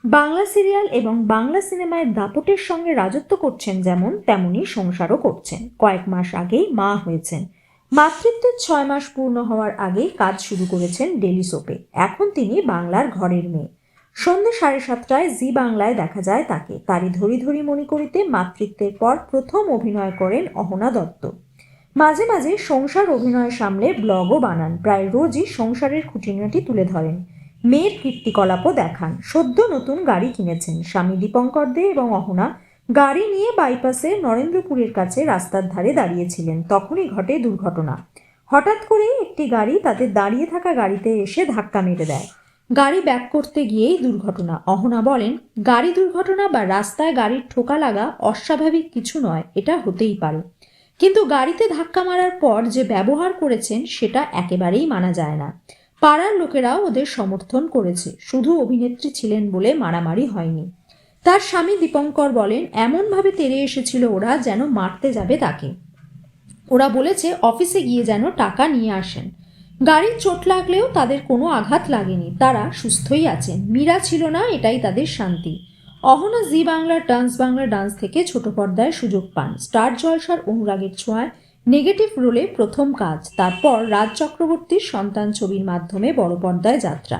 Bangla serial এবং বাংলা সিনেমায় দাপটের সঙ্গে রাজত্ব করছেন যেমন, তেমনি সংসারও করছেন। কয়েক মাস আগেই মা হয়েছেন। মাতৃত্বের 6 মাস পূর্ণ হওয়ার আগেই কাজ শুরু করেছেন ডেলি সোপে। এখন তিনি বাংলার ঘরের মেয়ে। সন্ধ্যে 7:30টায় জি বাংলায় দেখা যায় তাকে। তারই ধরি ধরি মণিকরিতে মাতৃত্বের পর প্রথম অভিনয় করেন অহনা দত্ত। মাঝে মাঝে সংসার অভিনয় সামলে ব্লগও বানান। প্রায় রোজই সংসারের খুঁটিনাটি তুলে ধরেন, মেয়ের কীর্তিকলাপও দেখান। সদ্য নতুন গাড়ি কিনেছেন স্বামী দীপঙ্কর দে এবং অহনা। গাড়ি নিয়ে বাইপাসে নরেন্দ্রপুরের কাছে রাস্তার ধারে দাঁড়িয়েছিলেন, তখনই ঘটে দুর্ঘটনা। হঠাৎ করেই একটি গাড়ি তাদের দাঁড়িয়ে থাকা গাড়িতে এসে ধাক্কা মেরে দেয়। গাড়ি ব্যাক করতে গিয়েই দুর্ঘটনা। অহনা বলেন, গাড়ি দুর্ঘটনা বা রাস্তায় গাড়ির ঠোকা লাগা অস্বাভাবিক কিছু নয়, এটা হতেই পারে। কিন্তু গাড়িতে ধাক্কা মারার পর যে ব্যবহার করেছেন সেটা একেবারেই মানা যায় না। পাড়ার লোকেরাও ওদের সমর্থন করেছে, শুধু অভিনেত্রী ছিলেন বলে মারামারি হয়নি। তার স্বামী দীপঙ্কর বলেন, এমনভাবে তেড়ে এসেছিল ওরা যেন মারতে যাবে তাকে। ওরা বলেছে অফিসে গিয়ে যেন টাকা নিয়ে আসেন। গাড়ির চোট লাগলেও তাদের কোনো আঘাত লাগেনি, তারা সুস্থই আছেন। মীরা ছিল না, এটাই তাদের শান্তি। অহনা জি বাংলার ডান্স থেকে ছোট পর্দায় সুযোগ পান। স্টার জলসার অনুরাগের ছোঁয়ায় নেগেটিভ রোলে প্রথম কাজ, তারপর রাজ চক্রবর্তীর সন্তান ছবির মাধ্যমে বড় পর্দায় যাত্রা।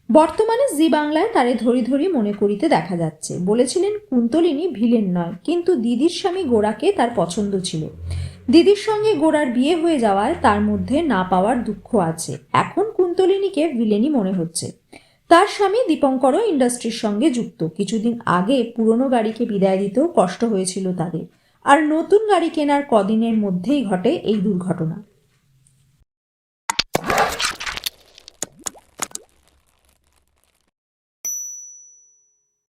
বর্তমানে জি বাংলায় তারে ধরি ধরি মনে করিতে দেখা যাচ্ছে। বলেছিলেন কুন্তলিনী ভিলেন নয়, কিন্তু দিদির স্বামী গোরাকে তার পছন্দ ছিল। দিদির সঙ্গে গোরার বিয়ে হয়ে যাওয়ায় তার মধ্যে না পাওয়ার দুঃখ আছে। এখন কুন্তলিনীকে ভিলেনই মনে হচ্ছে। তার স্বামী দীপঙ্করও ইন্ডাস্ট্রির সঙ্গে যুক্ত। কিছুদিন আগে পুরনো গাড়িকে বিদায় দিতেও কষ্ট হয়েছিল তাদের। আর নতুন গাড়ি কেনার কদিনের মধ্যেই ঘটে এই দুর্ঘটনা।